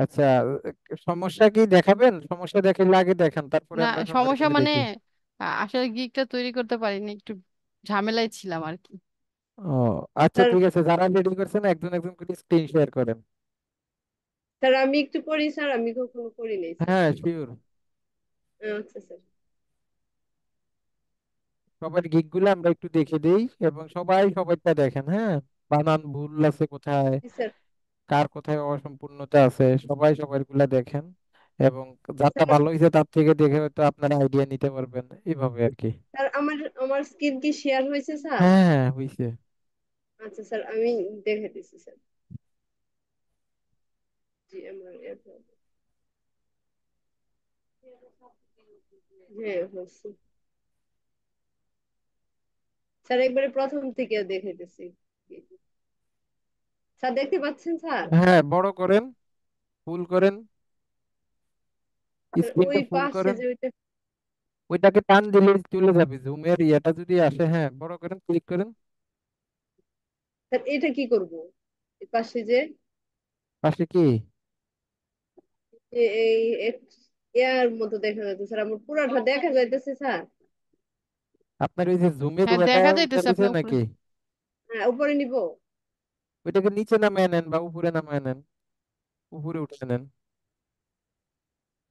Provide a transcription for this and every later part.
আচ্ছা, সমস্যা কি দেখাবেন? সমস্যা দেখাইলে আগে দেখান, তারপরে না, আমরা সমস্যা কম্পারিজনে মানে দেখি। আসলে গিকটা তৈরি করতে পারিনি, একটু ঝামেলায় ছিলাম আর কি। ও আচ্ছা, স্যার, ঠিক আছে, যারা রেডি করছেন একজন একজন করে স্ক্রিন শেয়ার করেন। স্যার আমি একটু করি স্যার, আমি কখনো করি নাই স্যার। হ্যাঁ, শিওর। আচ্ছা স্যার। সবার গিক গুলো আমরা একটু দেখে দিই, এবং সবাই সবাইটা দেখেন, হ্যাঁ। বানান ভুল আছে কোথায়, জি স্যার। কার কোথায় অসম্পূর্ণতা আছে, সবাই সবার গুলা দেখেন। এবং যারটা স্যার, ভালো হয়েছে তার থেকে দেখে হয়তো আপনারা আইডিয়া নিতে পারবেন, এইভাবে আর কি। স্যার আমার আমার স্ক্রিন কি শেয়ার হয়েছে স্যার? হ্যাঁ হ্যাঁ, হয়েছে। আচ্ছা স্যার, আমি দেখে দিচ্ছি স্যার। জি আমার হ্যাঁ হয়েছে। স্যার একবারে প্রথম থেকে দেখে দিচ্ছি। স্যার দেখতে পাচ্ছেন স্যার? হ্যাঁ, বড় করেন, ফুল করেন, স্যার ওই স্ক্রিনটা ফুল পাশে করেন। যে ওইটা। ওইটাকে টান দিলে চলে যাবে, জুমের ইয়েটা যদি আসে, হ্যাঁ, বড় করেন, ক্লিক করেন। স্যার এটা কি করব? এই পাশে যে পাশে কি? এই এয়ার মতো দেখা যাচ্ছে স্যার, আমার পুরাটা দেখা যাইতেছে স্যার। আপনার ওই যে জুমের হ্যাঁ, ওটা দেখা উঠে যাইতেছে গেছে আপনি উপরে। নাকি? হ্যাঁ উপরে নিব। ওইটাকে নিচে নামায় নেন বা উপরে নামায় নেন, উপরে উঠে নেন।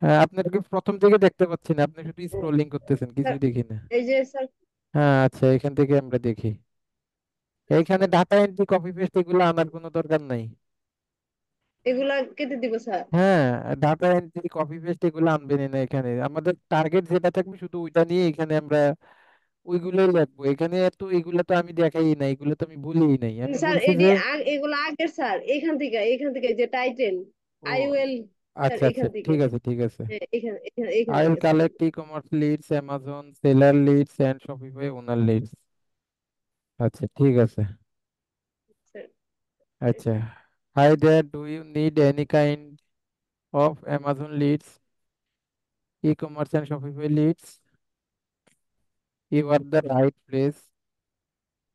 হ্যাঁ, আপনাকে প্রথম থেকে দেখতে পাচ্ছি না, আপনি শুধু স্ক্রলিং করতেছেন, স্যার কিছুই দেখি না। এই যে স্যার, হ্যাঁ, আচ্ছা, এখান থেকে আমরা দেখি। এইখানে ডাটা এন্ট্রি, কপি পেস্ট এগুলো আনার কোনো দরকার নাই। এগুলা কেটে দিব স্যার। হ্যাঁ, ডাটা এন্ট্রি, কপি পেস্ট এগুলো আনবেন না। এখানে আমাদের টার্গেট যেটা থাকবে শুধু ওইটা নিয়ে এখানে আমরা ওইগুলোই লাগবো। এখানে তো এগুলো তো আমি দেখাই না, এগুলো তো আমি বলিই নাই, আমি স্যার বলছি এটি যে এগুলো আগের স্যার, এখান থেকে যে টাইটেল ও আই উইল। স্যার আচ্ছা আচ্ছা, এখান থেকে। ঠিক আছে ঠিক আছে। হ্যাঁ এখান আই উইল থেকে sir. Collect e commerce leads, Amazon seller leads and Shopify owner leads. আচ্ছা, ঠিক আছে। স্যার আচ্ছা, hi there, do you need any kind of Amazon leads, e commerce and Shopify leads? You are the right place.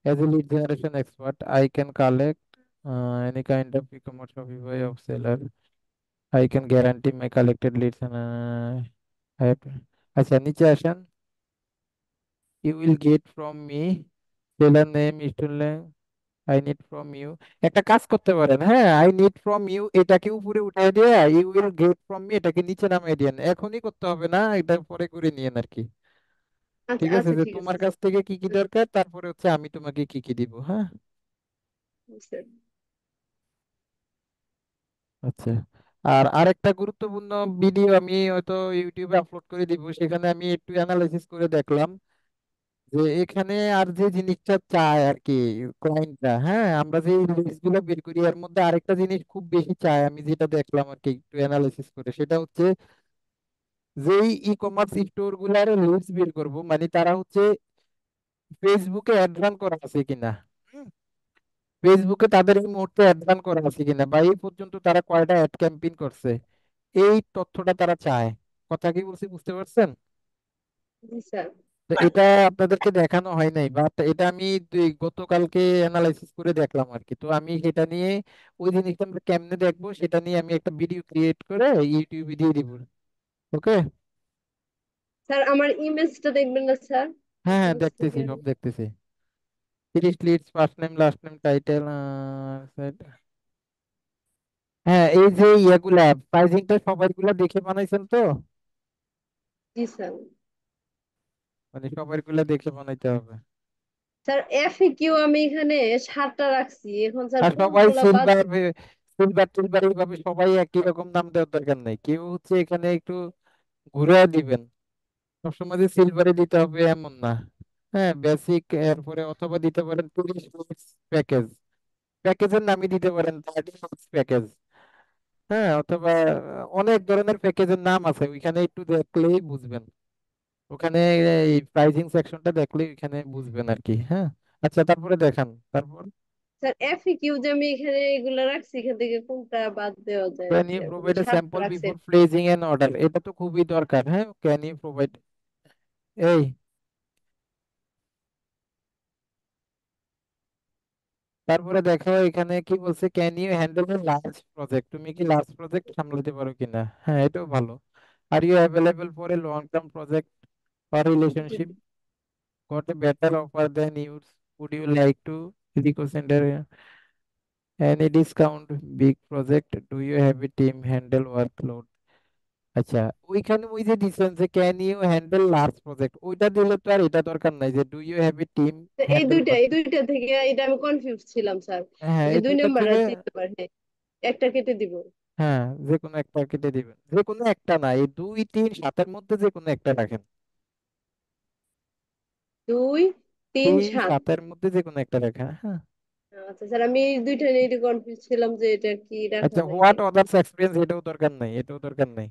As a lead generation expert, I can collect any kind of e-commerce Shopify of seller. I can guarantee my collected leads and I have to. আচ্ছা, নিচে আসেন। You will get from me seller name, student name. I need from you. একটা কাজ করতে পারেন, হ্যাঁ, I need from you এটাকে উপরে উঠাই দিয়ে you will get from me এটাকে নিচে নামিয়ে দিয়েন। এখনই করতে হবে না, এটা পরে করে নিয়েন আর কি। আচ্ছা ঠিক আছে, আচ্ছা যে ঠিক আছে তোমার কাছ স্যার। থেকে কি কি দরকার, তারপরে হচ্ছে আমি তোমাকে কি কি দিব, হ্যাঁ। স্যার আচ্ছা, আর আরেকটা গুরুত্বপূর্ণ ভিডিও আমি হয়তো ইউটিউবে আপলোড করে দিব, সেখানে আমি একটু অ্যানালাইসিস করে দেখলাম যে এখানে আর যে জিনিসটা চায় আর কি ক্লায়েন্টরা, হ্যাঁ, আমরা যে লিস্ট গুলো বের করি এর মধ্যে আরেকটা জিনিস খুব বেশি চায়, আমি যেটা দেখলাম আর কি একটু অ্যানালাইসিস করে, সেটা হচ্ছে যেই ই কমার্স স্টোর গুলার লিস্ট বের করব, মানে তারা হচ্ছে ফেসবুকে অ্যাড রান করা আছে কিনা, ফেসবুকে তাদের এই মুহূর্তে অ্যাড রান করা আছে কিনা, বা এই পর্যন্ত তারা কয়টা অ্যাড ক্যাম্পেইন করছে, এই তথ্যটা তারা চায়। কথা কি বলছি, বুঝতে পারছেন? জি স্যার। তো এটা আপনাদেরকে দেখানো হয় নাই, বাট এটা আমি গতকালকে অ্যানালাইসিস করে দেখলাম আর কি। তো আমি সেটা নিয়ে, ওই জিনিসটা আমরা কেমনে দেখবো সেটা নিয়ে আমি একটা ভিডিও ক্রিয়েট করে ইউটিউবে দিয়ে দিব। ওকে। স্যার আমার ইমেজটা দেখবেন না স্যার? হ্যাঁ হ্যাঁ, ইমেজটা দেখতেছি, কি সব দেখতেছি। 30 leads, first name last name title. হ্যাঁ, এই যে ইয়েগুলা প্রাইজিংটা সবাইগুলা দেখে বানাইছেন তো? জি স্যার। মানে সবাইগুলা দেখে বানাইতে হবে। স্যার এফএকিউ আমি এখানে 7টা রাখছি, এখন স্যার আর সবাই কোনগুলা বাদ সিলভার, দিব? সিলভার টিলভার এইভাবে সবাই একই রকম নাম দেওয়ার দরকার নেই, কেউ হচ্ছে এখানে একটু ঘুরে দিবেন। সবসময় যে সিলভারে দিতে হবে এমন না। হ্যাঁ, বেসিক, এরপরে অথবা দিতে পারেন 30 প্যাকেজ, প্যাকেজের নামই দিতে পারেন 30 প্যাকেজ। হ্যাঁ, অথবা অনেক ধরনের প্যাকেজের নাম আছে, ওইখানে একটু দেখলেই বুঝবেন। ওখানে এই প্রাইজিং সেকশনটা দেখলেই ওইখানে বুঝবেন আর কি, হ্যাঁ। আচ্ছা, তারপরে দেখান, তারপর। স্যার এফএকিউ যে আমি এখানে এগুলা রাখছি, এখান থেকে কোনটা বাদ দেওয়া যায় আর ক্যান কি, ইউ এখন প্রোভাইড এ 7টা স্যাম্পল রাখছে। বিফোর প্লেসিং এন অর্ডার, এটা তো খুবই দরকার, হ্যাঁ, ক্যান ইউ প্রোভাইড। এই তারপরে দেখো এখানে কি বলছে, can you handle a large project, তুমি কি লার্জ প্রজেক্ট সামলাতে পারো কিনা। হ্যাঁ, এটাও ভালো। Are you available for a long term project or relationship, got a better offer than yours, would you like to reconsider any discount, big project, do you have a team handle workload। আচ্ছা, ওইখানে ওই যে দিচ্ছেন যে can you handle large project, ওইটা দিলে তো আর এটা দরকার নাই যে do you have a team to handle এই ওয়ার্ক। দুইটা থেকে এটা আমি কনফিউজ ছিলাম স্যার, হ্যাঁ, যে এই দুই দুইটা নাম্বার থেকে। আর 3 নাম্বার, হ্যাঁ একটা কেটে দিব। হ্যাঁ, যে কোনো একটা কেটে দিবেন, যে কোনো একটা না, এই 2, 3, 7-এর মধ্যে যে কোনো একটা রাখেন। 2, 3, তিন 7। সাতের মধ্যে যে কোনো একটা রাখেন, হ্যাঁ। আচ্ছা স্যার, আমি এই দুইটা নিয়ে একটু কনফিউজ ছিলাম যে এটা কি রাখা আচ্ছা, যায় হোয়াট কিনা। আদার্স এক্সপিরিয়েন্স, এটাও দরকার নাই, এটাও দরকার নাই।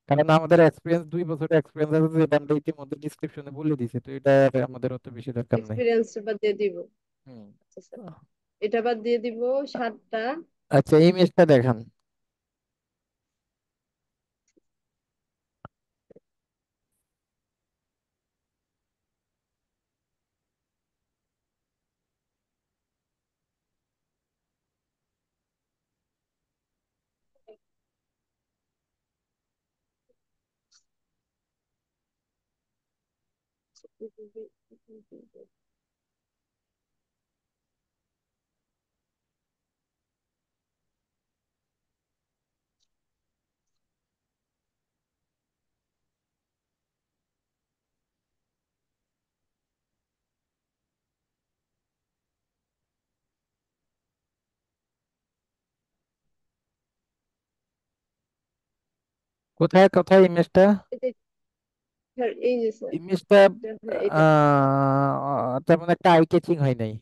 কারণ আমাদের এক্সপিরিয়েন্স 2 বছরের এক্সপিরিয়েন্স আছে, যেটা আমরা ইতিমধ্যে ডিসক্রিপশনে বলে দিছি, তো এটা আর আমাদের অত বেশি দরকার নাই। এক্সপিরিয়েন্স বাদ দিয়ে দিব। হুম। আচ্ছা স্যার, এটা বাদ দিয়ে দিব 7টা। আচ্ছা, এই ইমেজটা দেখান। কোথায় কোথায় ইমেজটা? এটাই স্যার, এই যে স্যার, ইমেজটা হ্যাঁ এটা তেমন একটা আই ক্যাচিং হয় নাই।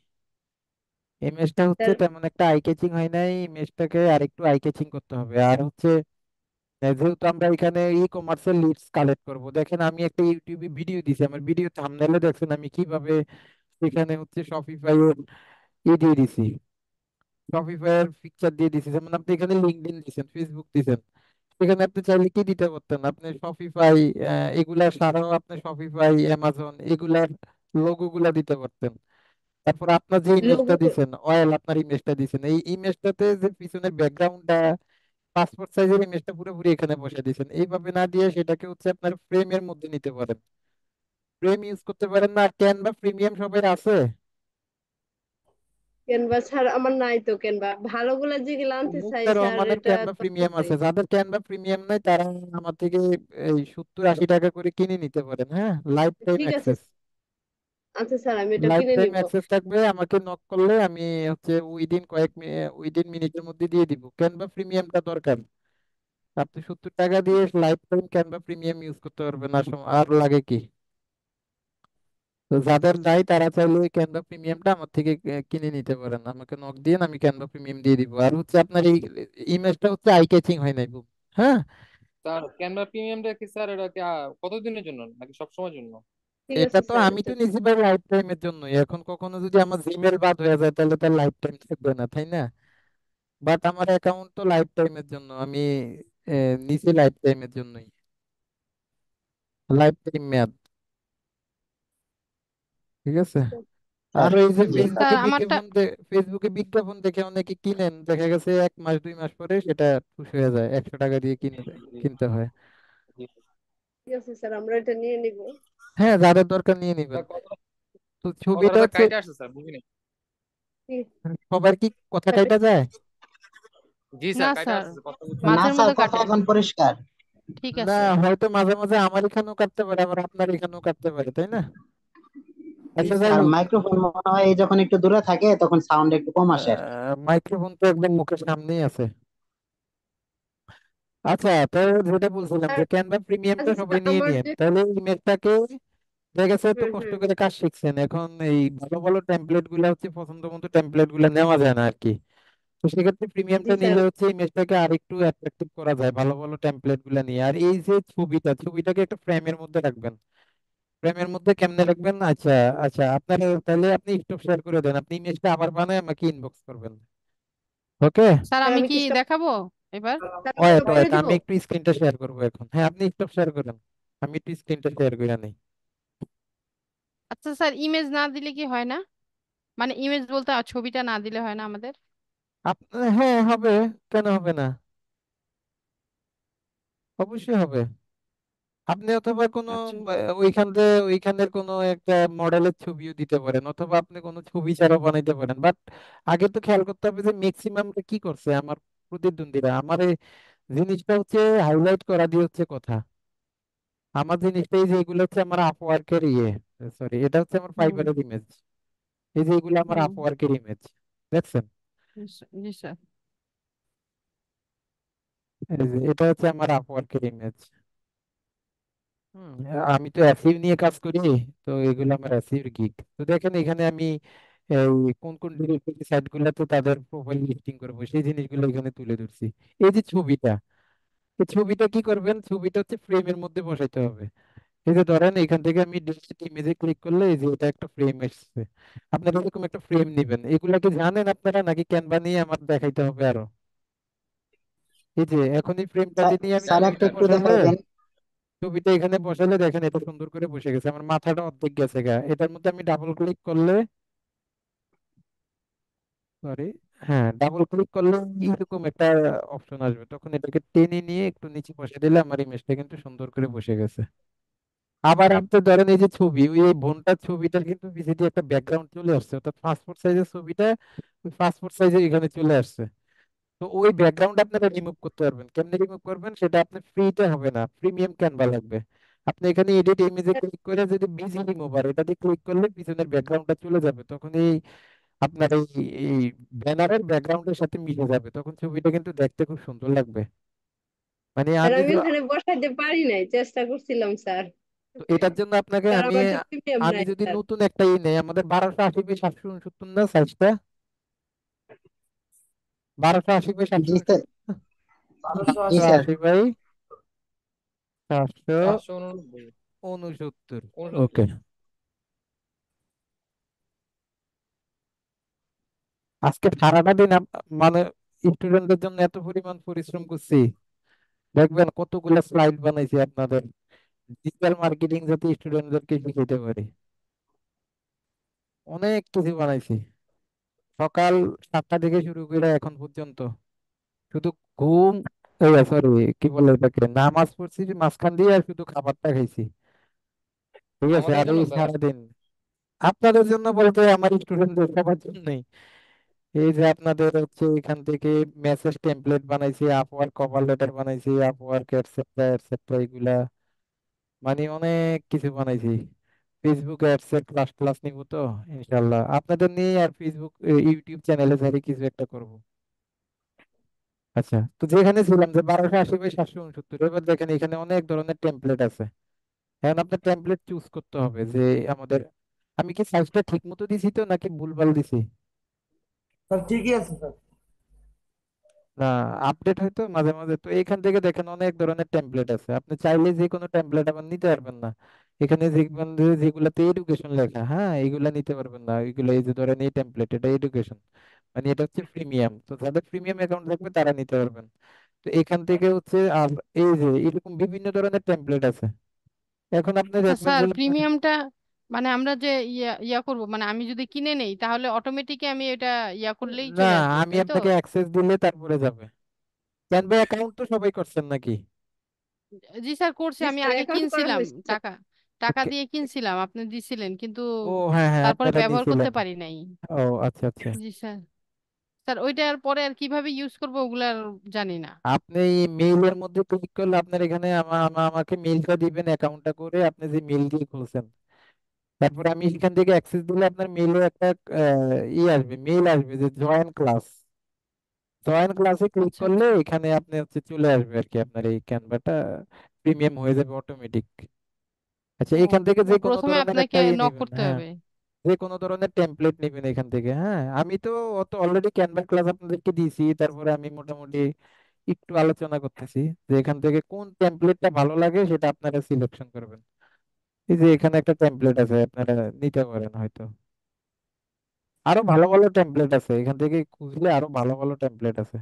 ইমেজটা হচ্ছে স্যার। তেমন একটা আই ক্যাচিং হয় নাই, ইমেজটাকে আরেকটু আই ক্যাচিং করতে হবে। আর হচ্ছে যেহেতু আমরা এখানে ই কমার্সের লিডস কালেক্ট করব, দেখেন আমি একটা ইউটিউবে ভিডিও দিছি, আমার ভিডিও থাম্বনেলে দেখছেন আমি কিভাবে সেখানে হচ্ছে শপিফাই এর ই দিয়ে দিছি, শপিফাই এর পিকচার দিয়ে দিছি। যেমন আপনি এখানে লিঙ্কডইন দিছেন, ফেসবুক দিছেন, সেখানে আপনি চাইলে কি দিতে পারতেন, আপনি শপিফাই এগুলা ছাড়াও আপনি শপিফাই, অ্যামাজন এগুলার লোগো গুলা দিতে পারতেন। তারপর আপনার যে ইমেজটা লোগো। দিছেন, অয়েল আপনার ইমেজটা দিছেন, এই ইমেজটাতে যে পিছনের ব্যাকগ্রাউন্ডটা পাসপোর্ট সাইজের ইমেজটা পুরোপুরি এখানে বসে দিয়েছেন, এইভাবে না দিয়ে সেটাকে হচ্ছে আপনার ফ্রেমের মধ্যে নিতে পারেন, ফ্রেম ইউজ করতে পারেন না। ক্যানভা প্রিমিয়াম সবাই আছে? ক্যানভা স্যার আমার নাই তো, ক্যানভা ভালোগুলা যেগুলো আনতে চাই মুক্তা স্যার, রহমানের এটা ক্যানভা তো আনতে প্রিমিয়াম চাই। আছে, যাদের ক্যানভা প্রিমিয়াম নাই তারা আমার থেকে এই 70-80 টাকা করে কিনে নিতে পারেন। হ্যাঁ, লাইফ টাইম ঠিক আছে। অ্যাক্সেস। আচ্ছা স্যার, আমি এটা লাইফ কিনে টাইম নিব। অ্যাক্সেস থাকবে, আমাকে নক করলে আমি হচ্ছে উইদিন মিনিটের মধ্যে দিয়ে দিব। ক্যানভা প্রিমিয়ামটা দরকার, আপনি 70 টাকা দিয়ে life time Canva premium use করতে পারবেন, আর আর লাগে কি। তো যাদের নাই তারা চাইলে ওই ক্যানভা প্রিমিয়ামটা আমার থেকে কিনে নিতে পারেন, আমাকে নক দিয়ে আমি ক্যানভা প্রিমিয়াম দিয়ে দিব। আর হচ্ছে আপনার এই ইমেজটা হচ্ছে আই ক্যাচিং হয় নাই খুব। হ্যাঁ, স্যার ক্যানভা প্রিমিয়ামটা কি স্যার, এটা কি কতদিনের জন্য নাকি সব সময়ের জন্য? ঠিক এটা আছে তো স্যার, আমি এটা তো নিছি ভাই লাইফ টাইমের জন্য, এখন কখনো যদি আমার জিমেল বাদ হয়ে যায় তাহলে তার লাইফ টাইম থাকবে না, তাই না? বাট আমার অ্যাকাউন্ট তো লাইফ টাইমের জন্য, আমি নিছি লাইফ টাইমের জন্যই, লাইফ টাইম মেয়াদ। ঠিক আছে। স্যার আর এই যে এই যে স্যার ফেসবুকে আমারটা বিজ্ঞাপন ফেসবুকে বিজ্ঞাপন দেখে অনেকে কিনেন, দেখা গেছে 1 মাস 2 মাস পরে সেটা শেষ হয়ে যায়, 100 টাকা দিয়ে জি কিনতে হয়। জি। ঠিক আছে স্যার, আমরা এটা নিয়ে নিব। হ্যাঁ, যাদের দরকার নিয়ে নিবেন। স্যার তো কথাটা ছবিটা স্যার হচ্ছে কাইটে আসছে স্যার, বুঝিনি। সবার কি কথা ঠিক কাটা যায়? জি না স্যার কাইটে স্যার, আসছে কথা না মাঝের স্যার, মধ্যে কথা কাটে। এখন পরিষ্কার। ঠিক না, আছে। হয়তো মাঝে মাঝে আমার এখানেও কাটতে পারে, আবার আপনার এখানেও কাটতে পারে, তাই না? আচ্ছা, যাই আর হোক। মাইক্রোফোন মনে হয় এই যখন একটু দূরে থাকে তখন সাউন্ড একটু কম আসে আর কি। মাইক্রোফোন তো একদম মুখের সামনেই আছে। আচ্ছা, তো যেটা বলছিলাম যে স্যার, ক্যানভা প্রিমিয়ামটা আচ্ছা সবাই স্যার, নিয়ে আমার নিয়েন, যে তাহলে ইমেজটাকে দেখা গেছে তো হুম কষ্ট হুম, করে কাজ শিখছেন, এখন এই ভালো ভালো টেমপ্লেট গুলা হচ্ছে পছন্দ মতো টেমপ্লেট গুলা নেওয়া যায় না আর কি। তো সেক্ষেত্রে জি প্রিমিয়ামটা স্যার। নিলে হচ্ছে ইমেজটাকে আরেকটু অ্যাট্রাকটিভ করা যায় ভালো ভালো টেমপ্লেট গুলা নিয়ে। আর এই যে ছবিটাকে একটা ফ্রেমের মধ্যে রাখবেন, ফ্রেমের মধ্যে কেমনে রাখবেন? আচ্ছা, আচ্ছা, আপনার তাহলে আপনি স্টপ শেয়ার করে দেন, আপনি ইমেজটা আবার বানায় আমাকে ইনবক্স করবেন। ওকে। স্যার স্যার আমি আমি কি কি স্টপ, দেখাবো এবার? স্যার আমি ওয়েট স্টপ করে ওয়েট, দিব? আমি একটু স্ক্রিনটা শেয়ার করবো এখন। হ্যাঁ, আপনি স্টপ শেয়ার করেন, আমি একটু স্ক্রিনটা শেয়ার করে নিই। আচ্ছা স্যার, ইমেজ না দিলে কি হয় না? মানে ইমেজ বলতে আর ছবিটা না দিলে হয় না আমাদের? হ্যাঁ হবে, কেন হবে না, অবশ্যই হবে। আপনি অথবা কোনো আচ্ছা। ওইখানের কোনো একটা মডেলের ছবিও দিতে পারেন, অথবা আপনি কোনো ছবি ছাড়াও বানাইতে পারেন। বাট আগে তো খেয়াল করতে হবে যে ম্যাক্সিমাম কি করছে আমার প্রতিদ্বন্দ্বীরা। আমার এই জিনিসটা হচ্ছে হাইলাইট করা দিয়ে হচ্ছে কথা। আমার জিনিসটা এই যে এগুলো হচ্ছে আমার আপওয়ার্কের সরি, এটা হচ্ছে আমার হুম। ফাইবারের ইমেজ। এই যে এগুলো আমার হুম। আপওয়ার্কের ইমেজ, দেখছেন? জি স্যার। এই যে এটা হচ্ছে আমার আপওয়ার্কের ইমেজ। হুম, আমি তো অ্যাসিভ নিয়ে কাজ করি, তো এগুলো আমার অ্যাসিভ গিগ। তো দেখেন এখানে আমি এই কোন কোন ডিরেক্টরি সাইট গুলাতে তাদের প্রোফাইল লিস্টিং করবো সেই জিনিসগুলো এখানে তুলে ধরছি। এই যে ছবিটা, এই ছবিটা কি করবেন, ছবিটা হচ্ছে ফ্রেমের মধ্যে বসাইতে হবে। এই যে ধরেন এখান থেকে আমি ডিলিট ইমেজে ক্লিক করলে এই যে এটা একটা ফ্রেম এসেছে। আপনারা এরকম একটা ফ্রেম নেবেন, এগুলা কি জানেন আপনারা নাকি ক্যানভা নিয়ে আমার দেখাইতে হবে আরো? এই যে এখন এই ফ্রেমটা স্যার নিয়ে আমি স্যার একটা ছবিটা একটু বসালে, দেখাই দেন। ছবিটা এখানে বসালে দেখেন এটা সুন্দর করে বসে গেছে, আমার মাথাটা অর্ধেক গেছে গা। এটার মধ্যে আমি ডাবল ক্লিক করলে, সরি, হ্যাঁ ডাবল ক্লিক করলে এরকম একটা অপশন আসবে, তখন এটাকে টেনে নিয়ে একটু নিচে বসে দিলে আমার ইমেজটা কিন্তু সুন্দর করে বসে গেছে। আবার আপনি ধরেন এই যে ছবি, ওই এই বোনটার ছবিটার কিন্তু পিছে দিয়ে একটা ব্যাকগ্রাউন্ড চলে আসছে, অর্থাৎ পাসপোর্ট সাইজের ছবিটা ওই পাসপোর্ট সাইজে এখানে চলে আসছে। তো ওই ব্যাকগ্রাউন্ড আপনারা রিমুভ করতে পারবেন। কেমনে রিমুভ করবেন সেটা আপনি ফ্রিতে হবে না, প্রিমিয়াম ক্যানভা লাগবে। আপনি এখানে এডিট ইমেজে ক্লিক করে যদি বিজি রিমুভার এটাতে ক্লিক করলে পিছনের ব্যাকগ্রাউন্ডটা চলে যাবে, তখন এই আপনার এই ব্যানারের ব্যাকগ্রাউন্ডের সাথে মিশে যাবে, তখন ছবিটা কিন্তু দেখতে খুব সুন্দর লাগবে। মানে স্যার আমি আমি ওখানে বসাইতে পারি নাই, চেষ্টা করছিলাম স্যার। তো এটার জন্য আপনাকে স্যার আমি আমার তো প্রিমিয়াম আমি নাই যদি স্যার। নতুন একটা নেই, আমাদের 1280 বাই 769 না সাইজটা, 1280 বাই জি 769, স্যার। জি বারোশো স্যার। আশি বাই 589। 769। 69। ওকে, আজকে সারাটা দিন মানে স্টুডেন্টদের জন্য এত পরিমাণ পরিশ্রম করছি, দেখবেন কতগুলো স্লাইড বানাইছি আপনাদের ডিজিটাল মার্কেটিং যাতে স্টুডেন্টদেরকে শিখাইতে পারি। অনেক কিছু বানাইছি, সকাল 7টা থেকে শুরু করে এখন পর্যন্ত শুধু ঘুম, সরি কি বলে এটাকে, নামাজ পড়ছি মাঝখান দিয়ে, আর শুধু খাবারটা খাইছি। ঠিক আছে, আমাদের আর জন্য এই স্যার। সারাদিন আপনাদের জন্য বলতে আমার স্টুডেন্টদের সবার জন্যই। এই যে আপনাদের হচ্ছে এখান থেকে মেসেজ টেমপ্লেট বানাইছি, আপওয়ার্ক কভার লেটার বানাইছি, আপওয়ার্ক এটসেট্রা এটসেট্রা এগুলা, মানে অনেক কিছু বানাইছি। ফেসবুক অ্যাডস এর ক্লাস ক্লাস নিব তো ইনশাল্লাহ আপনাদের নিয়ে, আর ফেসবুক ইউটিউব চ্যানেলে ধরে কিছু একটা করব। আচ্ছা, তো যেখানে ছিলাম যে 1280 বাই 769, এবার দেখেন এখানে অনেক ধরনের টেমপ্লেট আছে। এখন আপনার টেমপ্লেট চুজ করতে হবে যে আমাদের, আমি কি সাইজটা ঠিক মতো দিছি তো নাকি ভুলভাল দিছি? স্যার ঠিকই আছে স্যার। না, আপডেট হয়তো মাঝে মাঝে। তো এখান থেকে দেখেন অনেক ধরনের টেমপ্লেট আছে, আপনি চাইলে যে কোনো টেমপ্লেট আবার নিতে পারবেন না। এখানে দেখবেন যে যেগুলাতে এডুকেশন লেখা, হ্যাঁ এগুলা নিতে পারবেন না। এগুলো এই যে ধরেন এই টেমপ্লেট, এটা এডুকেশন, মানে এটা হচ্ছে প্রিমিয়াম, তো যাদের প্রিমিয়াম অ্যাকাউন্ট থাকবে তারা নিতে পারবেন। তো এখান থেকে হচ্ছে আর এই যে এরকম বিভিন্ন ধরনের টেমপ্লেট আছে। এখন আপনি আচ্ছা দেখবেন স্যার, যে প্রিমিয়ামটা মানে আমরা যে ইয়া ইয়া করব, মানে আমি যদি কিনে নেই তাহলে অটোমেটিক আমি এটা ইয়া করলেই না, চলে আসবে, আমি তাই তো? আপনাকে অ্যাক্সেস দিলে তারপরে যাবে। ক্যানভা অ্যাকাউন্ট তো সবাই করছেন নাকি? জি স্যার, করছি। জি আমি স্যার আগে অ্যাকাউন্ট করা কিনছিলাম, হয়েছে স্যার। টাকা টাকা দিয়ে কিনছিলাম, আপনি দিছিলেন কিন্তু ও হ্যাঁ হ্যাঁ, তারপরে আপনারা ব্যবহার করতে নিয়েছিলেন। পারি নাই। ও আচ্ছা আচ্ছা। জি স্যার। স্যার ওইটা আর পরে আর কিভাবে ইউজ করবো ওগুলা আর জানি না। আপনি মেইলের মধ্যে ক্লিক করলে আপনার এখানে আমাকে মেইলটা দিবেন অ্যাকাউন্টটা করে, আপনি যে মেইল দিয়ে খুলছেন, তারপরে আমি এখান থেকে অ্যাক্সেস দিলে আপনার মেইলে একটা আসবে, মেইল আসবে যে জয়েন ক্লাস। জয়েন ক্লাসে ক্লিক আচ্ছা করলে আচ্ছা। এখানে আপনি হচ্ছে চলে আসবে আর কি, আপনার এই ক্যানভাটা প্রিমিয়াম হয়ে যাবে অটোমেটিক। আচ্ছা, ও, এখান থেকে যে কোনো প্রথমে ধরনের আপনাকে একটা নক নেবেন, করতে হ্যাঁ হবে? যে কোনো ধরনের টেমপ্লেট নেবেন এখান থেকে। হ্যাঁ আমি তো অত অলরেডি ক্যানভা ক্লাস আপনাদেরকে দিয়েছি, তারপরে আমি মোটামুটি একটু আলোচনা করতেছি যে এখান থেকে কোন টেমপ্লেটটা ভালো লাগে সেটা আপনারা সিলেকশন করবেন। এই যে এখানে একটা টেমপ্লেট আছে, আপনারা নিতে পারেন হয়তো। আরো ভালো ভালো টেমপ্লেট আছে, এখান থেকে খুঁজলে আরো ভালো ভালো টেমপ্লেট আছে।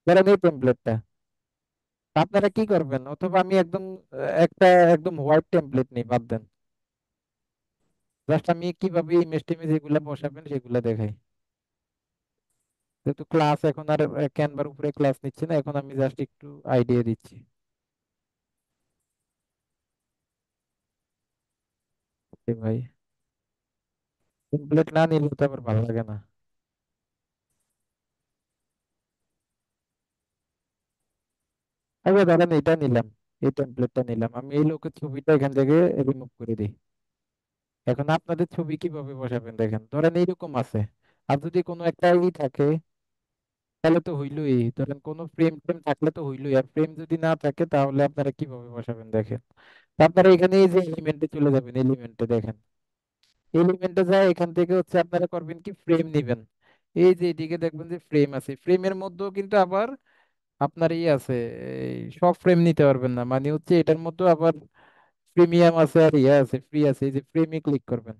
ধরেন এই টেমপ্লেটটা আপনারা কি করবেন, অথবা আমি একদম একটা একদম হোয়াইট টেমপ্লেট নেই, বাদ দেন। জাস্ট আমি কিভাবে ইমেজ টিমেজ এগুলা বসাবেন সেগুলা দেখাই। যেহেতু ক্লাস এখন আর ক্যানভার উপরে ক্লাস নিচ্ছে না, এখন আমি জাস্ট একটু আইডিয়া দিচ্ছি। ভাই টেমপ্লেট না নিলে তো আবার ভালো লাগে না। আচ্ছা ধরেন এটা নিলাম, এই টেমপ্লেটটা নিলাম, আমি এই লোকের ছবিটা এখান থেকে রিমুভ করে দিই। এখন আপনাদের ছবি কিভাবে বসাবেন দেখেন, ধরেন এইরকম আছে। আর যদি কোনো একটা ই থাকে তাহলে তো হইলোই, ধরেন কোনো ফ্রেম টেম থাকলে তো হইলোই, আর ফ্রেম যদি না থাকে তাহলে আপনারা কিভাবে বসাবেন দেখেন। তো আপনারা এখানে এই যে এলিমেন্টে চলে যাবেন, এলিমেন্টে দেখেন, এলিমেন্টে যায় এখান থেকে হচ্ছে আপনারা করবেন কি ফ্রেম নিবেন। এই যে এদিকে দেখবেন যে ফ্রেম আছে, ফ্রেমের মধ্যেও কিন্তু আবার আপনার ই আছে, এই সব ফ্রেম নিতে পারবেন না, মানে হচ্ছে এটার মধ্যে আবার প্রিমিয়াম আছে আর ইয়ে আছে, ফ্রি আছে। এই যে ফ্রেমে ক্লিক করবেন,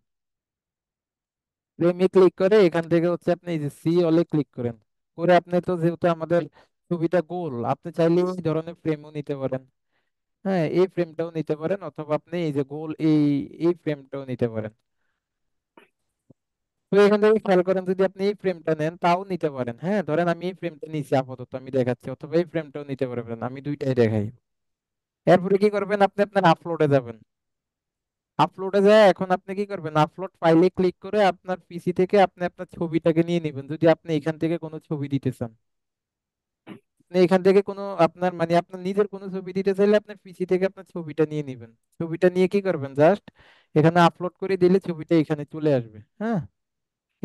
ফ্রেমে ক্লিক করে এখান থেকে হচ্ছে আপনি এই যে সি অলে ক্লিক করেন। করে আপনি তো যেহেতু আমাদের ছবিটা গোল, আপনি চাইলে এই ধরনের ফ্রেমও নিতে পারেন। হ্যাঁ, এই ফ্রেমটাও নিতে পারেন, অথবা আপনি এই যে গোল এই এই ফ্রেমটাও নিতে পারেন। তো এখান থেকে খেয়াল করেন, যদি আপনি এই ফ্রেমটা নেন তাও নিতে পারেন। হ্যাঁ, ধরেন আমি এই ফ্রেমটা নিচ্ছি আপাতত, আমি দেখাচ্ছি, অথবা এই ফ্রেমটাও নিতে পারবেন, আমি দুইটাই দেখাই। এরপরে কি করবেন, আপনি আপনার আপলোডে যাবেন। আপলোডে যায় এখন আপনি কি করবেন, আপলোড ফাইলে ক্লিক করে আপনার পিসি থেকে আপনি আপনার ছবিটাকে নিয়ে নেবেন, যদি আপনি এখান থেকে কোনো ছবি দিতে চান। আপনি এখান থেকে কোনো আপনার মানে আপনার নিজের কোনো ছবি দিতে চাইলে আপনার পিসি থেকে আপনার ছবিটা নিয়ে নেবেন। ছবিটা নিয়ে কি করবেন, জাস্ট এখানে আপলোড করে দিলে ছবিটা এখানে চলে আসবে। হ্যাঁ,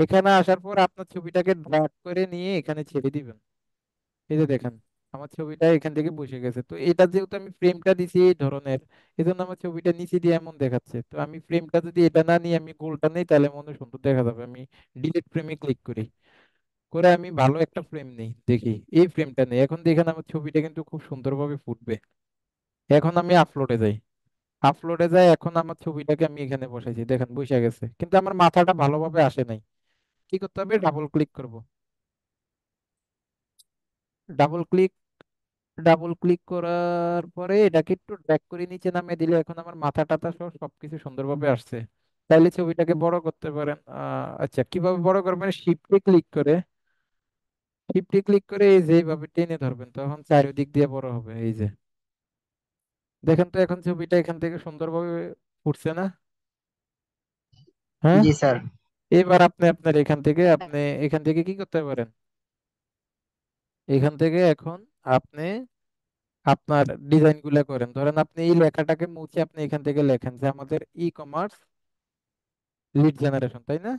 এখানে আসার পর আপনার ছবিটাকে ড্র্যাগ করে নিয়ে এখানে ছেড়ে দিবেন। এই যে দেখেন আমার ছবিটা এখান থেকে বসে গেছে। তো এটা যেহেতু আমি ফ্রেমটা দিছি এই ধরনের, এই জন্য আমার ছবিটা নিচে দিয়ে এমন দেখাচ্ছে। তো আমি ফ্রেমটা যদি এটা না নিয়ে আমি গোলটা নেই তাহলে মনে হয় সুন্দর দেখা যাবে। আমি ডিলিট ফ্রেমে ক্লিক করি, করে আমি ভালো একটা ফ্রেম নেই, দেখি এই ফ্রেমটা নেই। এখন দেখেন আমার ছবিটা কিন্তু খুব সুন্দরভাবে ফুটবে। এখন আমি আপলোডে যাই, আপলোডে যাই এখন আমার ছবিটাকে আমি এখানে বসাইছি, দেখেন বসে গেছে, কিন্তু আমার মাথাটা ভালোভাবে আসে নাই। কি করতে হবে, ডাবল ক্লিক করব। ডাবল ক্লিক, ডাবল ক্লিক করার পরে এটাকে একটু ড্র্যাগ করে নিচে নামিয়ে দিলে এখন আমার মাথা টাথা সহ সবকিছু সুন্দরভাবে আসছে। তাইলে ছবিটাকে বড় করতে পারেন। আচ্ছা, কিভাবে বড় করবেন, শিফটে ক্লিক করে, শিফটে ক্লিক করে এই যে এইভাবে টেনে ধরবেন, তখন চারিদিক দিয়ে বড় হবে। এই যে দেখেন তো এখন ছবিটা এখান থেকে সুন্দরভাবে ফুটছে না? হ্যাঁ, জি স্যার। এবার আপনি আপনার এখান থেকে কি করতে পারেন, এখান থেকে এখন আপনি আপনার ডিজাইন গুলা করেন। ধরেন আপনি এই লেখাটাকে মুছে আপনি এখান থেকে লেখেন যে আমাদের ই কমার্স লিড জেনারেশন, তাই না?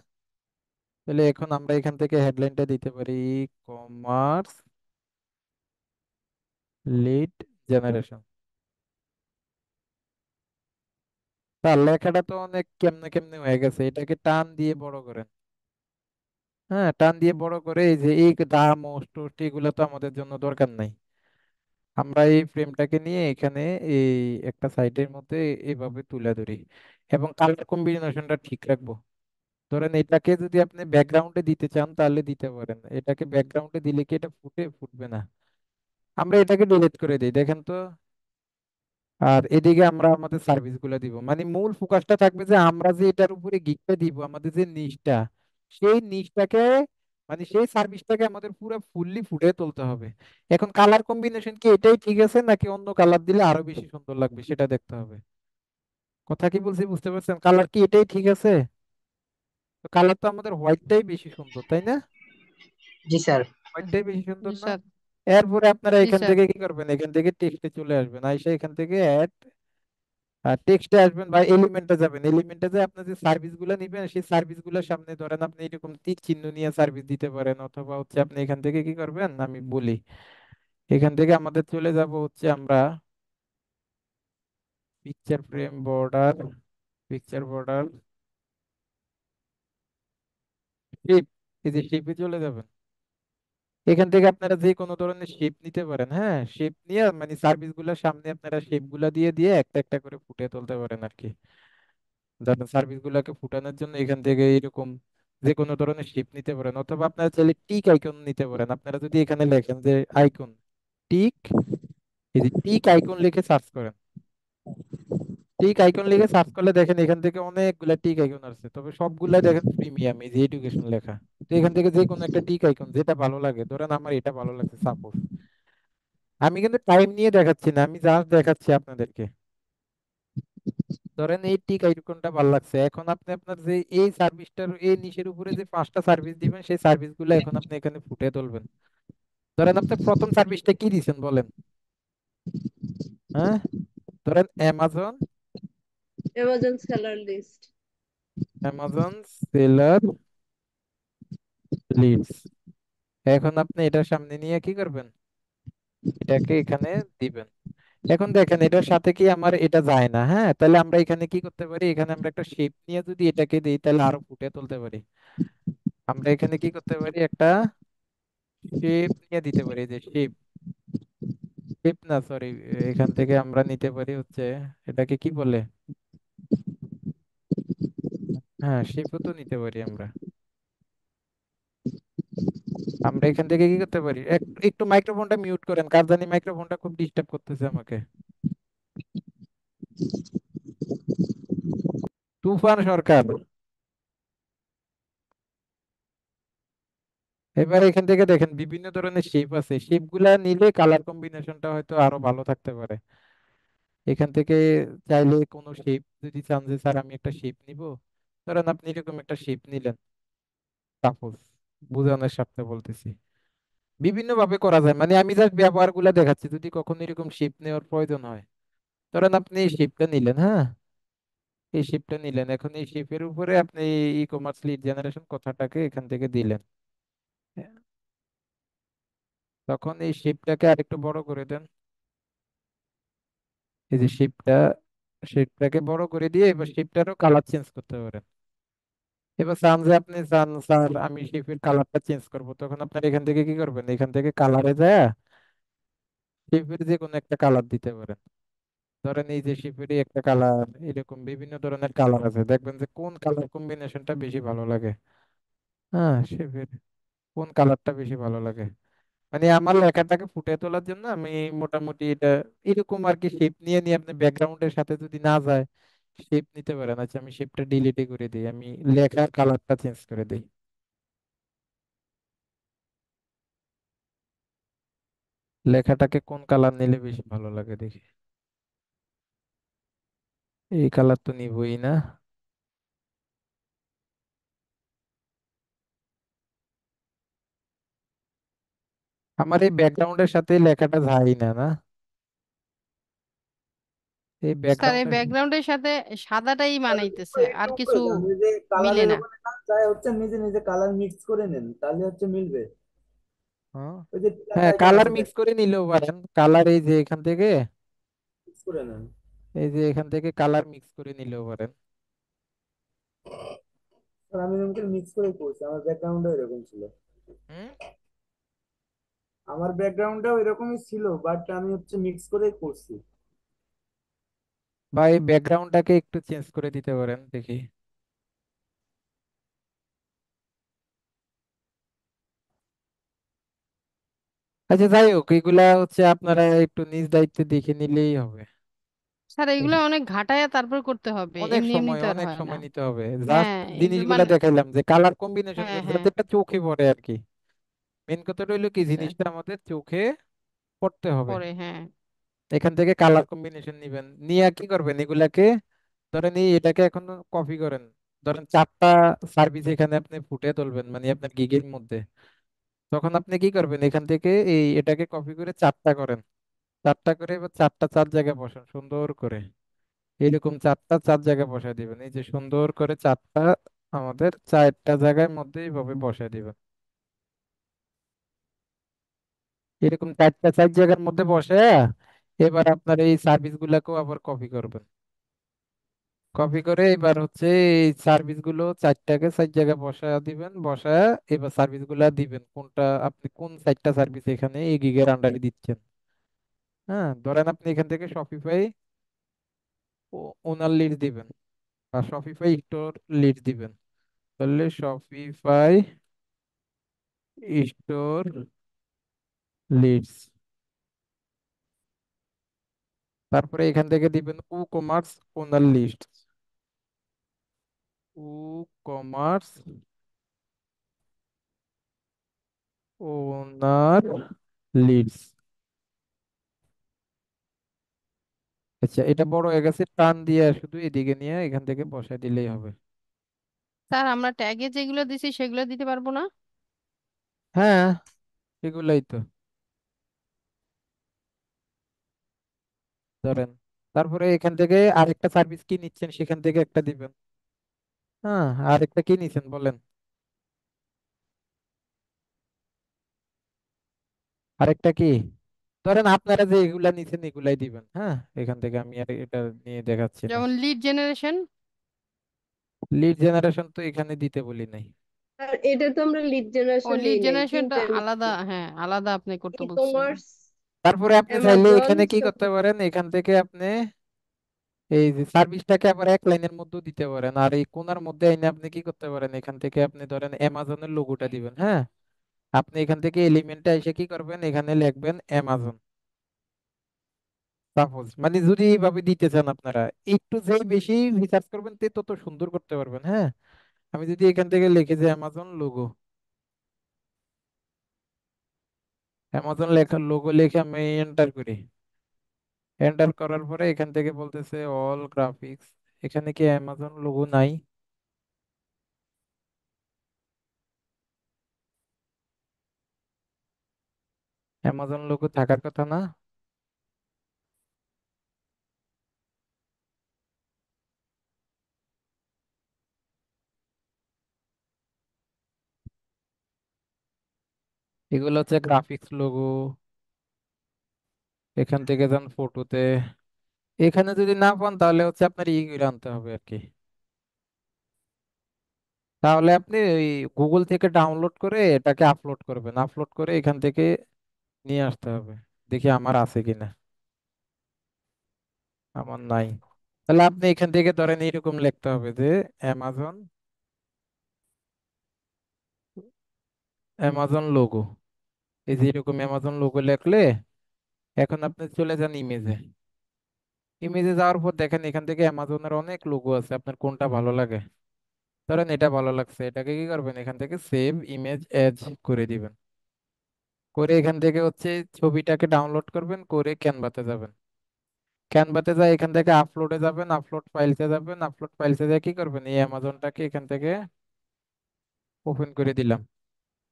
তাহলে এখন আমরা এখান থেকে হেডলাইনটা দিতে পারি ই কমার্স লিড জেনারেশন। তার লেখাটা তো অনেক কেমনে কেমনে হয়ে গেছে, এটাকে টান দিয়ে বড় করেন। হ্যাঁ, টান দিয়ে বড় করে এই যে এই দাম ও টোস্ট এগুলো তো আমাদের জন্য দরকার নাই। আমরা এই ফ্রেমটাকে নিয়ে এখানে এই একটা সাইডের মধ্যে এইভাবে তুলে ধরি, এবং কালার কম্বিনেশনটা ঠিক রাখবো। ধরেন এটাকে যদি আপনি ব্যাকগ্রাউন্ডে দিতে চান তাহলে দিতে পারেন, এটাকে ব্যাকগ্রাউন্ডে দিলে কি এটা ফুটবে না। আমরা এটাকে ডিলিট করে দিই, দেখেন তো। আর এদিকে আমরা আমাদের সার্ভিস গুলো দিব, মানে মূল ফোকাসটা থাকবে যে আমরা যে এটার উপরে গিকটা দিব, আমাদের যে নিচটা, সেই নিচটাকে মানে সেই সার্ভিসটাকে আমাদের পুরো ফুললি ফুটিয়ে তুলতে হবে। এখন কালার কম্বিনেশন কি এটাই ঠিক আছে নাকি অন্য কালার দিলে আরো বেশি সুন্দর লাগবে সেটা দেখতে হবে। কথা কি বলছি বুঝতে পারছেন, কালার কি এটাই ঠিক আছে? কালার তো আমাদের হোয়াইটটাই বেশি সুন্দর, তাই না? জি স্যার। হোয়াইটটাই বেশি সুন্দর জি না? স্যার। এরপরে আপনারা জি এখান স্যার। থেকে কি করবেন, এখান থেকে টেক্সটে চলে আসবেন, আইসা এখান থেকে অ্যাড টেক্সটে আসবেন বা এলিমেন্টে যাবেন। এলিমেন্টে যে আপনি যে সার্ভিস গুলো নিবেন সেই সার্ভিস গুলোর সামনে ধরেন আপনি এরকম তীর চিহ্ন নিয়ে সার্ভিস দিতে পারেন, অথবা হচ্ছে আপনি এখান থেকে কি করবেন আমি বলি, এখান থেকে আমাদের চলে যাব হচ্ছে আমরা picture frame border, picture border shape, এই যে শেপে চলে যাবেন। এখান থেকে আপনারা যে কোনো ধরনের শেপ নিতে পারেন। হ্যাঁ, শেপ নিয়ে মানে সার্ভিস গুলোর সামনে আপনারা শেপ গুলা দিয়ে দিয়ে একটা একটা করে ফুটিয়ে তুলতে পারেন আর কি। ধরেন সার্ভিস গুলাকে ফুটানোর জন্য এখান থেকে এরকম যে কোনো ধরনের শেপ নিতে পারেন, অথবা আপনারা চাইলে টিক আইকন নিতে পারেন। আপনারা যদি এখানে লেখেন যে আইকন টিক, এই যে টিক আইকন লিখে সার্চ করেন, টিক আইকন লিখে সার্চ করলে দেখেন এখান থেকে অনেকগুলা টিক আইকন আছে, তবে সবগুলাই দেখেন প্রিমিয়াম, এই যে এডুকেশন লেখা। তো এখান থেকে যে কোনো একটা টিক আইকন যেটা ভালো লাগে, ধরেন আমার এটা ভালো লাগছে সাপোজ, আমি কিন্তু টাইম নিয়ে দেখাচ্ছি না, আমি জাস্ট দেখাচ্ছি আপনাদেরকে। ধরেন এই টিক আইকনটা ভালো লাগছে, এখন আপনি আপনার যে এই সার্ভিসটার এই নিচের উপরে যে 5টা সার্ভিস দিবেন, সেই সার্ভিস গুলো এখন আপনি এখানে ফুটে তুলবেন। ধরেন আপনি প্রথম সার্ভিসটা কি দিচ্ছেন বলেন? হ্যাঁ, ধরেন Amazon, Amazon seller list. Amazon seller leads. এখন আপনি এটার সামনে নিয়ে কি করবেন, এটাকে এখানে দিবেন। এখন দেখেন এটার সাথে কি আমার এটা যায় না, হ্যাঁ, তাহলে আমরা এখানে কি করতে পারি, এখানে আমরা একটা শেপ নিয়ে যদি এটাকে দিই তাহলে আরো ফুটে তুলতে পারি। আমরা এখানে কি করতে পারি, একটা শেপ নিয়ে দিতে পারি, যে শেপ, শেপ না সরি, এখান থেকে আমরা নিতে পারি হচ্ছে, এটাকে কি বলে, হ্যাঁ শেপও তো নিতে পারি আমরা। আমরা এখান থেকে কি করতে পারি, একটু মাইক্রোফোনটা মিউট করেন, কার জানি মাইক্রোফোনটা খুব ডিস্টার্ব করতেছে আমাকে। তুফান সরকার। এবার এখান থেকে দেখেন বিভিন্ন ধরনের শেপ আছে, শেপ গুলা নিলে কালার কম্বিনেশনটা হয়তো আরো ভালো থাকতে পারে। এখান থেকে চাইলে কোনো শেপ যদি চান যে স্যার আমি একটা শেপ নিব, ধরেন আপনি এরকম একটা শেপ নিলেন সাপোজ, বোঝানোর স্বার্থে বলতেছি, বিভিন্ন ভাবে করা যায়, মানে আমি জাস্ট ব্যবহার গুলা দেখাচ্ছি, যদি কখনো এরকম শেপ নেওয়ার প্রয়োজন হয়। ধরেন আপনি এই শেপটা নিলেন, হ্যাঁ এই শেপটা নিলেন, এখন এই শেপের উপরে আপনি ই কমার্স লিড জেনারেশন কথাটাকে এখান থেকে দিলেন। তখন এই শেপটাকে আরেকটু বড় করে দেন, এই যে শেপটা, শেপটাকে বড় করে দিয়ে এবার শেপটারও কালার চেঞ্জ করতে পারেন। এবার চান যে আপনি চান স্যার আমি শেপের কালারটা চেঞ্জ করব, তখন আপনার এখান থেকে কি করবেন, এখান থেকে কালারে যায় শেপের যে কোনো একটা কালার দিতে পারেন। ধরেন এই যে শিপেরই একটা কালার, এরকম বিভিন্ন ধরনের কালার আছে, দেখবেন যে কোন কালার কম্বিনেশনটা বেশি ভালো লাগে। হ্যাঁ শিপের কোন কালারটা বেশি ভালো লাগে, মানে আমার লেখাটাকে ফুটিয়ে তোলার জন্য আমি মোটামুটি এটা এরকম আর কি শেপ নিয়ে নিয়ে আপনি ব্যাকগ্রাউন্ডের সাথে যদি না যায় শেপ নিতে পারেন। আচ্ছা আমি শেপটা ডিলিটই করে দিই, আমি লেখার কালারটা চেঞ্জ করে দিই। লেখাটাকে কোন কালার নিলে বেশি ভালো লাগে দেখি, এই কালার তো নিবই না। আমার এই ব্যাকগ্রাউন্ডের সাথে লেখাটা যায় না, না এই স্যার এই ব্যাকগ্রাউন্ডের, ব্যাকগ্রাউন্ডের সাথে সাদাটাই তাহলে মানাইতেছে, আর এরকম কিছু করে দেন, এই যে মিলে কালারের না। ওখানে না যায় হচ্ছে নিজে নিজে কালার মিক্স করে নেন, তাহলে হচ্ছে মিলবে। হ্যাঁ ওই যে প্লাস হ্যাঁ আইকন কালার আছে মিক্স করে নিলেও পারেন, কালার এই যে এখান থেকে, মিক্স করে নেন। এই যে এখান থেকে কালার মিক্স করে নিলেও পারেন। আর আমি এরকম মিক্স করে করছি, আমার ব্যাকগ্রাউন্ডও এরকম ছিল। হুম, আমার ব্যাকগ্রাউন্ডটাও এরকমই ছিল, বাট আমি হচ্ছে মিক্স করে করছি। বা এই ব্যাকগ্রাউন্ডটাকে একটু চেঞ্জ করে দিতে পারেন দেখি। আচ্ছা যাই হোক, এগুলা হচ্ছে আপনারা একটু নিজ দায়িত্বে দেখে নিলেই হবে। স্যার এগুলো অনেক ঘাটায়া তারপর করতে হবে, অনেক এমনি এমনি সময় তো আর অনেক হয় না। সময় নিতে হবে, জাস্ট হ্যাঁ এগুলো জিনিসগুলা মানে, দেখাইলাম যে কালার কম্বিনেশন হ্যাঁ হ্যাঁ যাতে এটা চোখে পড়ে আর কি। মেন কথাটা হইলো কি, আচ্ছা, জিনিসটা আমাদের চোখে পড়তে হবে। পরে হ্যাঁ। এখান থেকে কালার কম্বিনেশন নিবেন, নিয়ে কি করবেন এগুলাকে, ধরেন এটাকে এখন কপি করেন, ধরেন 4টা সার্ভিস এখানে আপনি ফুটে তুলবেন মানে আপনার গিগের মধ্যে। তখন আপনি কি করবেন, এখান থেকে এই এটাকে কপি করে 4টা করেন, 4টা করে এবার 4টা 4 জায়গায় বসান সুন্দর করে, এরকম 4টা 4 জায়গায় বসায় দিবেন, এই যে সুন্দর করে 4টা আমাদের 4টা জায়গায় মধ্যে এইভাবে বসায় দিবেন। এরকম 4টা 4 জায়গার মধ্যে বসে এবার আপনার এই সার্ভিস গুলাকেও আবার কপি করবেন। কপি করে এবার হচ্ছে এই সার্ভিস গুলো 4টাকে 4 জায়গায় বসায় দিবেন, বসায় এবার সার্ভিস গুলা দিবেন, কোনটা আপনি কোন 4টা সার্ভিস এখানে এই গিগের আন্ডারে দিচ্ছেন। হ্যাঁ ধরেন আপনি এখান থেকে শপিফাই ওনার লিড দিবেন বা শপিফাই স্টোর লিড দিবেন, তাহলে শপিফাই স্টোর লিডস, তারপরে এখান থেকে দিবেন উ কমার্স ওনার লিস্ট। উ কমার্স ওনার লিডস। আচ্ছা, এটা বড় হয়ে গেছে, টান দিয়ে শুধু এদিকে নিয়ে এখান থেকে বসাই দিলেই হবে। স্যার আমরা ট্যাগে যেগুলো দিছি সেগুলো দিতে পারবো না? হ্যাঁ, এগুলাই তো ধরেন। তারপরে এখান থেকে আরেকটা সার্ভিস কি নিচ্ছেন সেখান থেকে একটা দিবেন। হ্যাঁ, আরেকটা কি নিচ্ছেন বলেন। আরেকটা কি, ধরেন আপনারা যে এগুলা নিছেন এগুলাই দিবেন। হ্যাঁ, এখান থেকে আমি আর এটা নিয়ে দেখাচ্ছি না। যেমন লিড জেনারেশন। লিড জেনারেশন তো এখানে দিতে বলি নাই। আর এটা তো আমরা লিড ও জেনারেশন লিড নেই নাই, জেনারেশনটা তিনটা আলাদা, নিচ্ছি। হ্যাঁ আলাদা আপনি করতে ই বলছেন। কমার্স, তারপরে আপনি চাইলে অ্যামাজন, এখানে কি করতে শপিফাই। পারেন, এখান থেকে আপনি এই যে সার্ভিসটাকে আবার এক লাইনের মধ্যে দিতে পারেন। আর এই কোণার মধ্যে এনে আপনি কি করতে পারেন, এখান থেকে আপনি ধরেন অ্যামাজনের লোগোটা দিবেন। হ্যাঁ, আপনি এখান থেকে এলিমেন্টে এসে কি করবেন, এখানে লিখবেন অ্যামাজন। সাপোজ মানে যদি এইভাবে দিতে চান আপনারা, একটু যেই বেশি রিসার্চ করবেন তত সুন্দর করতে পারবেন। হ্যাঁ, আমি যদি এখান থেকে লিখে যে অ্যামাজন লোগো, অ্যামাজন লেখা লোগো লিখে আমি এন্টার করি। এন্টার করার পরে এখান থেকে বলতেছে অল গ্রাফিক্স। এখানে কি অ্যামাজন লোগো নাই? অ্যামাজন লোগো থাকার কথা না? এগুলো হচ্ছে গ্রাফিক্স লোগো। এখান থেকে যান ফটোতে। এখানে যদি না পান তাহলে হচ্ছে আপনার করে আনতে হবে আর কি। তাহলে আপনি ওই গুগল থেকে ডাউনলোড করে এটাকে আপলোড করবেন, আপলোড করে এখান থেকে নিয়ে আসতে হবে। দেখি আমার আছে কিনা। আমার নাই। তাহলে আপনি এখান থেকে ধরেন এরকম লিখতে হবে যে অ্যামাজন, অ্যামাজন লোগো। এই যে এরকম অ্যামাজন লোগো লিখলে এখন আপনি চলে যান ইমেজে। ইমেজে যাওয়ার পর দেখেন এখান থেকে অ্যামাজনের অনেক লোগো আছে, আপনার কোনটা ভালো লাগে। ধরেন এটা ভালো লাগছে, এটাকে কি করবেন, এখান থেকে সেভ ইমেজ এজ করে দিবেন। করে এখান থেকে হচ্ছে ছবিটাকে ডাউনলোড করবেন, করে ক্যানভাতে যাবেন। ক্যানভাতে যাই এখান থেকে আপলোডে যাবেন, আপলোড ফাইলসে যাবেন, আপলোড ফাইলসে যায় কি করবেন, এই অ্যামাজনটাকে এখান থেকে ওপেন করে দিলাম।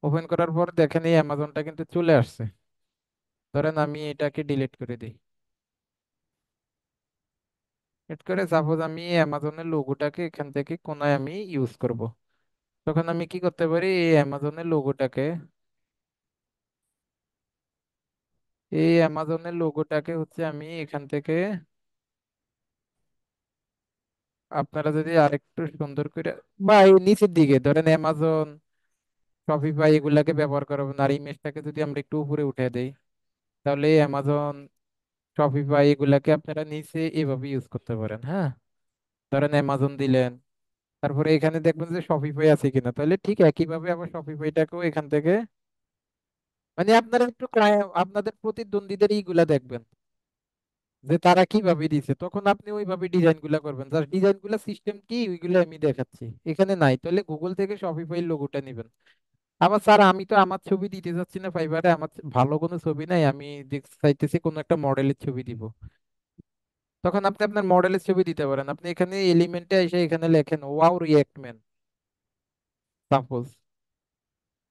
ওপেন করার পর দেখেন এই অ্যামাজনটা কিন্তু চলে আসছে। ধরেন আমি এটাকে ডিলিট করে দিই। এড করে সাপোজ আমি অ্যামাজনের লোগোটাকে এখান থেকে কোনায় আমি ইউজ করব। তখন আমি কি করতে পারি, এই অ্যামাজনের লোগোটাকে, এই অ্যামাজনের লোগোটাকে হচ্ছে আমি এখান থেকে, আপনারা যদি আরেকটু সুন্দর করে বা এই নিচের দিকে ধরেন অ্যামাজন, শপিফাই এগুলাকে ব্যবহার করবেন। আর ইমেজটাকে যদি আমরা একটু উপরে উঠে দেই, তাহলে অ্যামাজন, শপিফাই এগুলাকে আপনারা নিচে এভাবে ইউজ করতে পারেন। হ্যাঁ, ধরেন অ্যামাজন দিলেন, তারপরে এখানে দেখবেন যে শপিফাই আছে কিনা, তাহলে ঠিক একইভাবে আবার শপিফাইটাকেও এখান থেকে, মানে আপনারা একটু আপনাদের প্রতিদ্বন্দ্বীদের এইগুলা দেখবেন যে তারা কিভাবে দিছে, তখন আপনি ওইভাবে ডিজাইন গুলা করবেন। জাস্ট ডিজাইন গুলা সিস্টেম কি ওইগুলো আমি দেখাচ্ছি, এখানে নাই তাহলে গুগল থেকে শপিফাই লোগোটা নিবেন। আবার স্যার আমি তো আমার ছবি দিতে যাচ্ছি না ফাইবারে, আমার ভালো কোনো ছবি নাই, আমি চাইতেছি কোনো একটা মডেলের ছবি দিব। তখন আপনি আপনার মডেলের ছবি দিতে পারেন। আপনি এখানে এলিমেন্টে এসে এখানে লেখেন wow react man. Suppose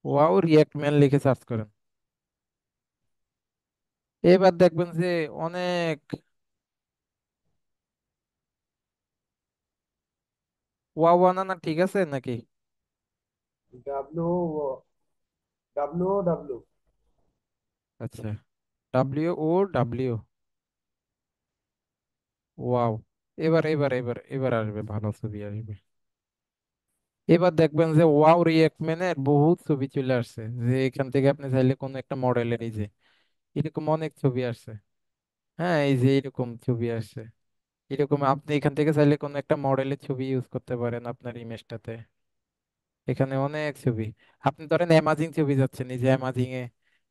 wow react man লিখে সার্চ করেন। এবার দেখবেন যে অনেক ওয়াও বানানা ঠিক আছে নাকি? W W W. আচ্ছা, ডাব্লিউ ও ডাব্লিউ, ওয়াও। এবার আসবে, ভালো ছবি আসবে। এবার দেখবেন যে ওয়াও রিয়েক্ট ম্যানের বহুত ছবি চলে আসছে, যে এখান থেকে আপনি চাইলে কোনো একটা মডেলের এই যে এরকম অনেক ছবি আসছে। হ্যাঁ, এই যে এরকম ছবি আসছে। এরকম আপনি এখান থেকে চাইলে কোনো একটা মডেলের ছবি ইউজ করতে পারেন আপনার ইমেজটাতে। এখানে অনেক ছবি। আপনি ধরেন অ্যামাজিং ছবি যাচ্ছেন, এই যে অ্যামাজিং এ,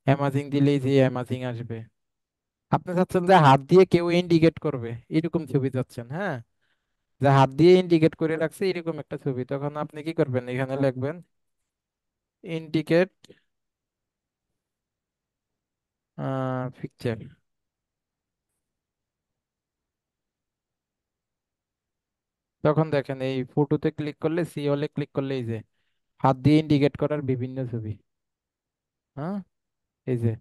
অ্যামাজিং দিলেই যে অ্যামাজিং আসবে। আপনি চাচ্ছেন যে হাত দিয়ে কেউ ইন্ডিকেট করবে এরকম ছবি চাচ্ছেন, হ্যাঁ? যে হাত দিয়ে ইন্ডিকেট করে রাখছে এরকম একটা ছবি, তখন আপনি কি করবেন, এখানে লিখবেন ইন্ডিকেট পিকচার। তখন দেখেন এই ফটোতে ক্লিক করলে, সি হলে ক্লিক করলে এই যে হাত দিয়ে ইন্ডিকেট করার বিভিন্ন ছবি, হ্যাঁ, এই যে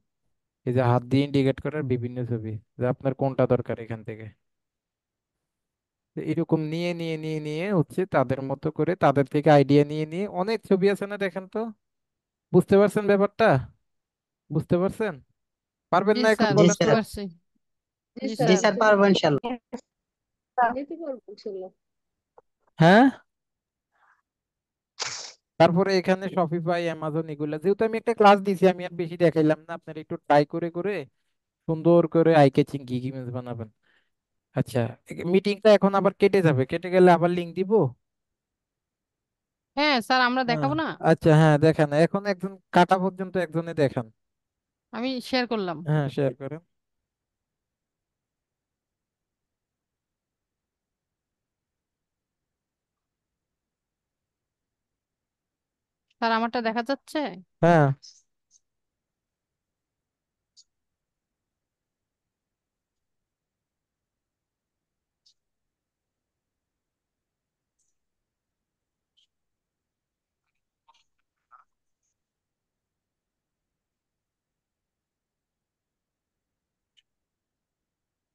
এই যে হাত দিয়ে ইন্ডিকেট করার বিভিন্ন ছবি, যে আপনার কোনটা দরকার এখান থেকে। তো এরকম নিয়ে নিয়ে নিয়ে নিয়ে হচ্ছে তাদের মতো করে তাদের থেকে আইডিয়া নিয়ে নিয়ে অনেক ছবি আছে না, দেখেন তো। বুঝতে পারছেন ব্যাপারটা? বুঝতে পারছেন? পারবেন জি না এখন স্যার, জি বলেন বুঝতে তো। স্যার। পারছি। জি জি জি স্যার, স্যার। স্যার, পারবো ইনশাল্লাহ। নিতে পারবো ইনশাল্লাহ। হ্যাঁ, তারপরে এখানে শপিফাই, অ্যামাজন, এগুলা যেহেতু আমি একটা ক্লাস দিছি, আমি আর বেশি দেখাইলাম না, আপনার একটু ট্রাই করে করে সুন্দর করে আই ক্যাচিং কি ইমেজ বানাবেন। আচ্ছা, মিটিংটা এখন আবার কেটে যাবে, কেটে গেলে আবার লিংক দিব। হ্যাঁ স্যার, আমরা হ্যাঁ, দেখাবো না। আচ্ছা, হ্যাঁ দেখান, এখন একজন কাটা পর্যন্ত একজনে দেখান। আমি শেয়ার করলাম। হ্যাঁ, শেয়ার করেন। স্যার, আমারটা দেখা যাচ্ছে? হ্যাঁ,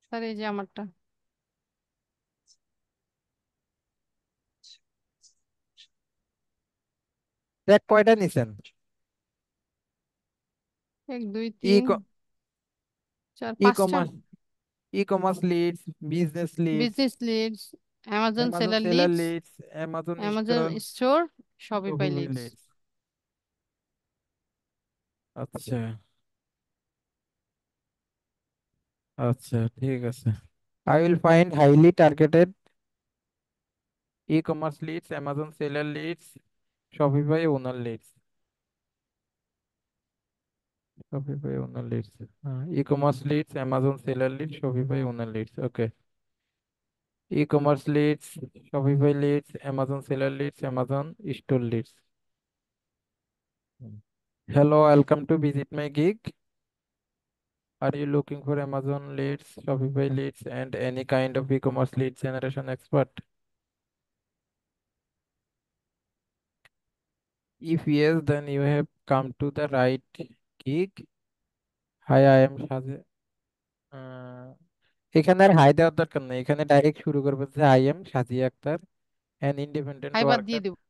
স্যার, এই যে আমারটা। দেখ কয়টা নিছেন? এক, দুই, ই তিন, চার, ই 5টা। Commerce, e commerce leads, business leads, business leads, Amazon Amazon seller seller leads, leads, Amazon Amazon store, store, Shopify Shopify leads. Leads. আচ্ছা, আচ্ছা, ঠিক আছে। I will find highly targeted e-commerce leads, Amazon seller leads, Shopify owner leads. Shopify owner leads. E-commerce leads, Amazon seller leads, Shopify owner leads. Okay. E-commerce leads, Shopify leads, Amazon seller leads, Amazon store leads. Hmm. Hello, welcome to visit my gig. Are you looking for Amazon leads, Shopify leads, and any kind of e-commerce lead generation expert? If yes, then you have come to the right gig. Hi, I am Shazia. এখানে আর high দেওয়ার দরকার নেই, এখানে direct শুরু করবে যে I am Sajia Akter, an independent Fiverr দিয়ে worker. দিব।